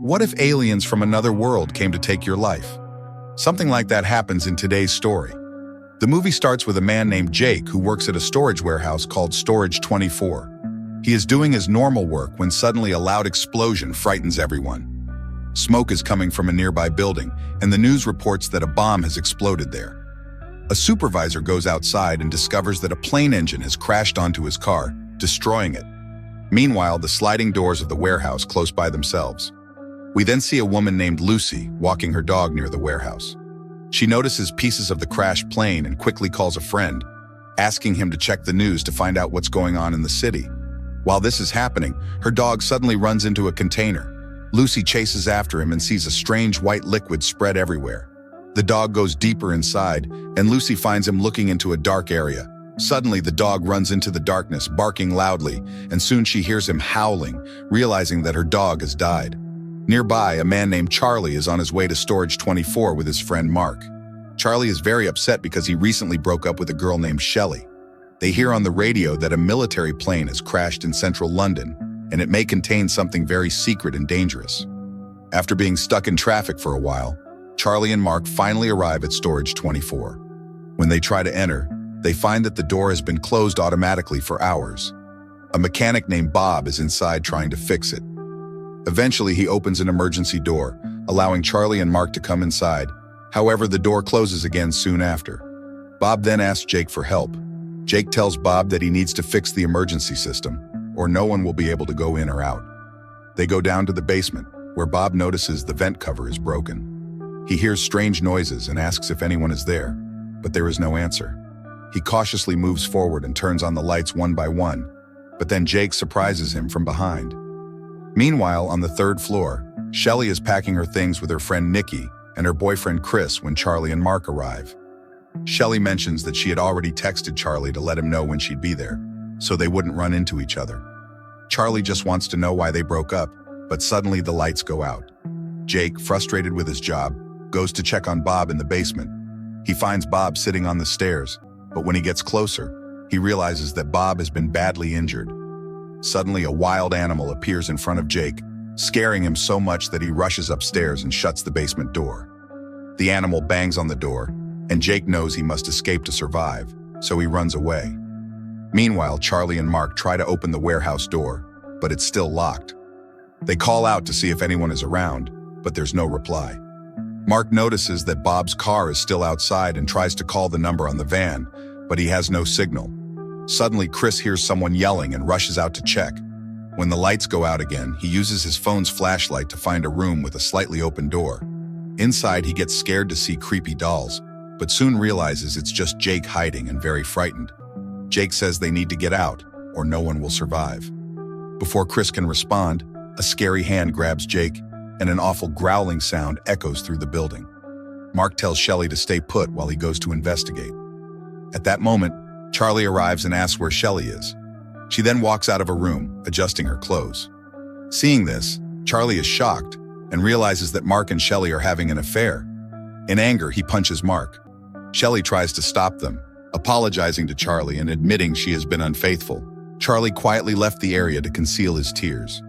What if aliens from another world came to take your life? Something like that happens in today's story. The movie starts with a man named Jake who works at a storage warehouse called Storage 24. He is doing his normal work when suddenly a loud explosion frightens everyone. Smoke is coming from a nearby building, and the news reports that a bomb has exploded there. A supervisor goes outside and discovers that a plane engine has crashed onto his car, destroying it. Meanwhile, the sliding doors of the warehouse close by themselves. We then see a woman named Lucy walking her dog near the warehouse. She notices pieces of the crashed plane and quickly calls a friend, asking him to check the news to find out what's going on in the city. While this is happening, her dog suddenly runs into a container. Lucy chases after him and sees a strange white liquid spread everywhere. The dog goes deeper inside, and Lucy finds him looking into a dark area. Suddenly, the dog runs into the darkness, barking loudly, and soon she hears him howling, realizing that her dog has died. Nearby, a man named Charlie is on his way to Storage 24 with his friend Mark. Charlie is very upset because he recently broke up with a girl named Shelley. They hear on the radio that a military plane has crashed in central London, and it may contain something very secret and dangerous. After being stuck in traffic for a while, Charlie and Mark finally arrive at Storage 24. When they try to enter, they find that the door has been closed automatically for hours. A mechanic named Bob is inside trying to fix it. Eventually, he opens an emergency door, allowing Charlie and Mark to come inside. However, the door closes again soon after. Bob then asks Jake for help. Jake tells Bob that he needs to fix the emergency system, or no one will be able to go in or out. They go down to the basement, where Bob notices the vent cover is broken. He hears strange noises and asks if anyone is there, but there is no answer. He cautiously moves forward and turns on the lights one by one, but then Jake surprises him from behind. Meanwhile, on the third floor, Shelley is packing her things with her friend Nikki and her boyfriend Chris when Charlie and Mark arrive. Shelley mentions that she had already texted Charlie to let him know when she'd be there, so they wouldn't run into each other. Charlie just wants to know why they broke up, but suddenly the lights go out. Jake, frustrated with his job, goes to check on Bob in the basement. He finds Bob sitting on the stairs, but when he gets closer, he realizes that Bob has been badly injured. Suddenly, a wild animal appears in front of Jake, scaring him so much that he rushes upstairs and shuts the basement door. The animal bangs on the door, and Jake knows he must escape to survive, so he runs away. Meanwhile, Charlie and Mark try to open the warehouse door, but it's still locked. They call out to see if anyone is around, but there's no reply. Mark notices that Bob's car is still outside and tries to call the number on the van, but he has no signal. Suddenly, Chris hears someone yelling and rushes out to check. When the lights go out again, he uses his phone's flashlight to find a room with a slightly open door. Inside, he gets scared to see creepy dolls, but soon realizes it's just Jake hiding and very frightened. Jake says they need to get out, or no one will survive. Before Chris can respond, a scary hand grabs Jake, and an awful growling sound echoes through the building. Mark tells Shelley to stay put while he goes to investigate. At that moment, Charlie arrives and asks where Shelley is. She then walks out of a room, adjusting her clothes. Seeing this, Charlie is shocked and realizes that Mark and Shelley are having an affair. In anger, he punches Mark. Shelley tries to stop them, apologizing to Charlie and admitting she has been unfaithful. Charlie quietly left the area to conceal his tears.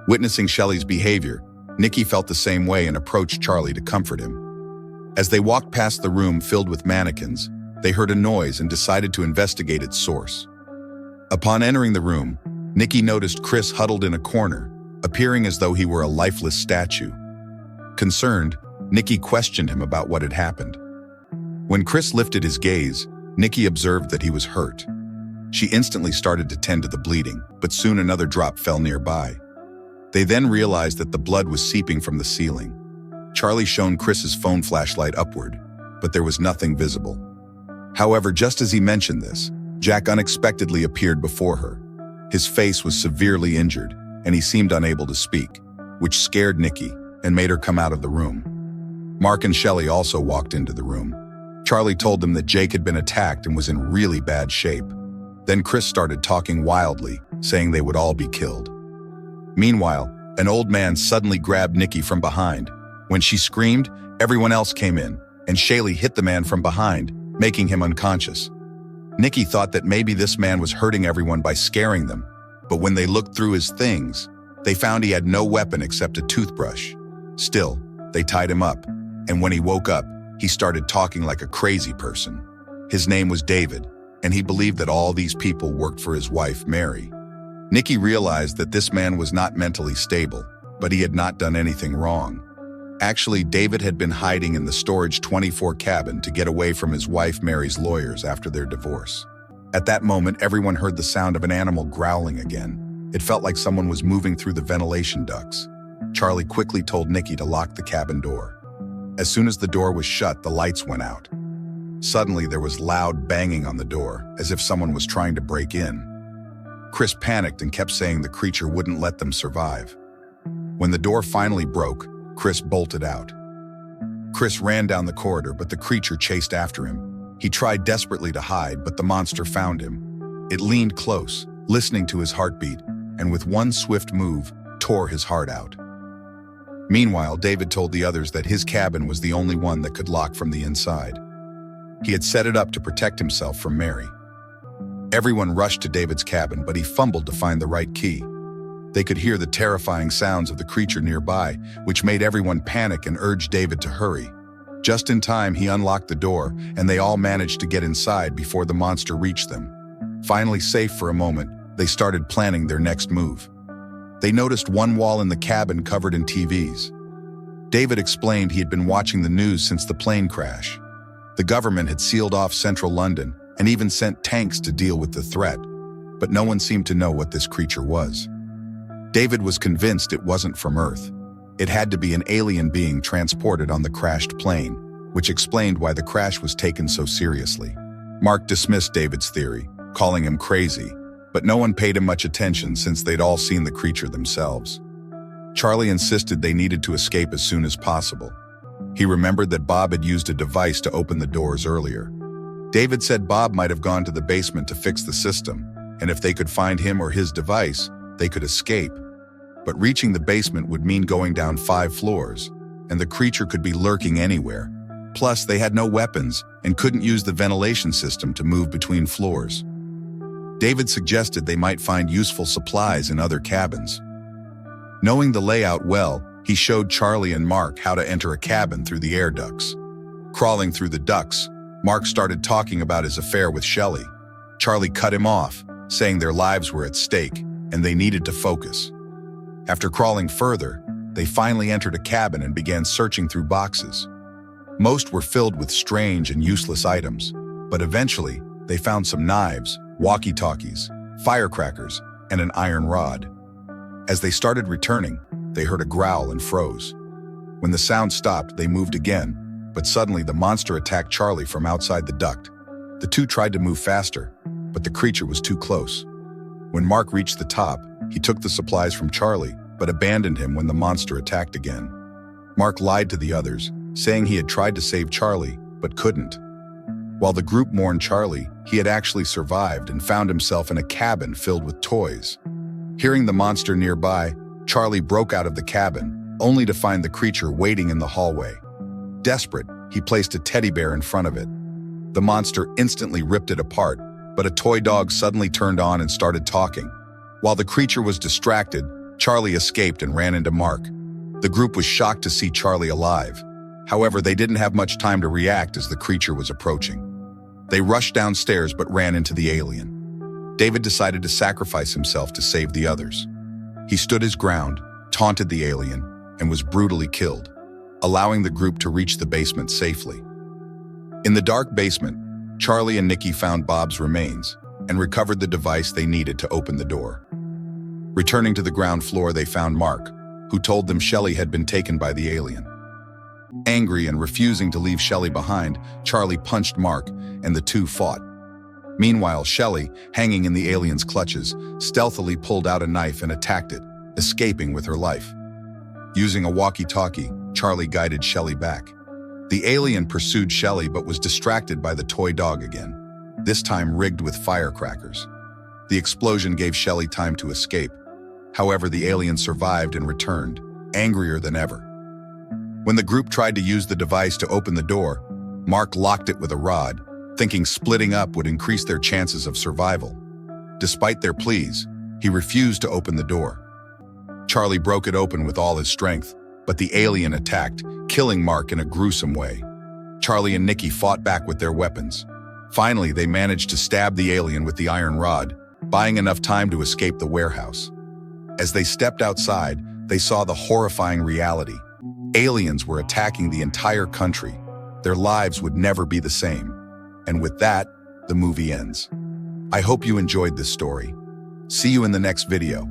Witnessing Shelley's behavior, Nikki felt the same way and approached Charlie to comfort him. As they walked past the room filled with mannequins, they heard a noise and decided to investigate its source. Upon entering the room, Nikki noticed Chris huddled in a corner, appearing as though he were a lifeless statue. Concerned, Nikki questioned him about what had happened. When Chris lifted his gaze, Nikki observed that he was hurt. She instantly started to tend to the bleeding, but soon another drop fell nearby. They then realized that the blood was seeping from the ceiling. Charlie shone Chris's phone flashlight upward, but there was nothing visible. However, just as he mentioned this, Jack unexpectedly appeared before her. His face was severely injured, and he seemed unable to speak, which scared Nikki and made her come out of the room. Mark and Shelley also walked into the room. Charlie told them that Jake had been attacked and was in really bad shape. Then Chris started talking wildly, saying they would all be killed. Meanwhile, an old man suddenly grabbed Nikki from behind. When she screamed, everyone else came in, and Shelley hit the man from behind, making him unconscious. Nikki thought that maybe this man was hurting everyone by scaring them, but when they looked through his things, They found he had no weapon except a toothbrush. Still, they tied him up, and when he woke up, he started talking like a crazy person. His name was David, and he believed that all these people worked for his wife, Mary. Nikki realized that this man was not mentally stable, but he had not done anything wrong. Actually, David had been hiding in the Storage 24 cabin to get away from his wife Mary's lawyers after their divorce. At that moment, everyone heard the sound of an animal growling again. It felt like someone was moving through the ventilation ducts. Charlie quickly told Nikki to lock the cabin door. As soon as the door was shut, the lights went out. Suddenly, there was loud banging on the door, as if someone was trying to break in. Chris panicked and kept saying the creature wouldn't let them survive. When the door finally broke, Chris bolted out. Chris ran down the corridor, but the creature chased after him. He tried desperately to hide, but the monster found him. It leaned close, listening to his heartbeat, and with one swift move, tore his heart out. Meanwhile, David told the others that his cabin was the only one that could lock from the inside. He had set it up to protect himself from Mary. Everyone rushed to David's cabin, but he fumbled to find the right key. They could hear the terrifying sounds of the creature nearby, which made everyone panic and urge David to hurry. Just in time, he unlocked the door, and they all managed to get inside before the monster reached them. Finally safe for a moment, they started planning their next move. They noticed one wall in the cabin covered in TVs. David explained he had been watching the news since the plane crash. The government had sealed off central London and even sent tanks to deal with the threat, but no one seemed to know what this creature was. David was convinced it wasn't from Earth. It had to be an alien being transported on the crashed plane, which explained why the crash was taken so seriously. Mark dismissed David's theory, calling him crazy, but no one paid him much attention since they'd all seen the creature themselves. Charlie insisted they needed to escape as soon as possible. He remembered that Bob had used a device to open the doors earlier. David said Bob might have gone to the basement to fix the system, and if they could find him or his device, they could escape. But reaching the basement would mean going down 5 floors, and the creature could be lurking anywhere. Plus, they had no weapons and couldn't use the ventilation system to move between floors. David suggested they might find useful supplies in other cabins. Knowing the layout well, he showed Charlie and Mark how to enter a cabin through the air ducts. Crawling through the ducts, Mark started talking about his affair with Shelley. Charlie cut him off, saying their lives were at stake and they needed to focus. After crawling further, they finally entered a cabin and began searching through boxes. Most were filled with strange and useless items, but eventually they found some knives, walkie-talkies, firecrackers, and an iron rod. As they started returning, they heard a growl and froze. When the sound stopped, they moved again, but suddenly the monster attacked Charlie from outside the duct. The two tried to move faster, but the creature was too close. When Mark reached the top, he took the supplies from Charlie, but abandoned him when the monster attacked again. Mark lied to the others, saying he had tried to save Charlie, but couldn't. While the group mourned Charlie, he had actually survived and found himself in a cabin filled with toys. Hearing the monster nearby, Charlie broke out of the cabin, only to find the creature waiting in the hallway. Desperate, he placed a teddy bear in front of it. The monster instantly ripped it apart, but a toy dog suddenly turned on and started talking. While the creature was distracted, Charlie escaped and ran into Mark. The group was shocked to see Charlie alive. However, they didn't have much time to react as the creature was approaching. They rushed downstairs but ran into the alien. David decided to sacrifice himself to save the others. He stood his ground, taunted the alien, and was brutally killed, allowing the group to reach the basement safely. In the dark basement, Charlie and Nikki found Bob's remains and recovered the device they needed to open the door. Returning to the ground floor, they found Mark, who told them Shelley had been taken by the alien. Angry and refusing to leave Shelley behind, Charlie punched Mark, and the two fought. Meanwhile, Shelley, hanging in the alien's clutches, stealthily pulled out a knife and attacked it, escaping with her life. Using a walkie-talkie, Charlie guided Shelley back. The alien pursued Shelley but was distracted by the toy dog again, this time rigged with firecrackers. The explosion gave Shelley time to escape. However, the alien survived and returned, angrier than ever. When the group tried to use the device to open the door, Mark locked it with a rod, thinking splitting up would increase their chances of survival. Despite their pleas, he refused to open the door. Charlie broke it open with all his strength, but the alien attacked, killing Mark in a gruesome way. Charlie and Nikki fought back with their weapons. Finally, they managed to stab the alien with the iron rod, buying enough time to escape the warehouse. As they stepped outside, they saw the horrifying reality. Aliens were attacking the entire country. Their lives would never be the same. And with that, the movie ends. I hope you enjoyed this story. See you in the next video.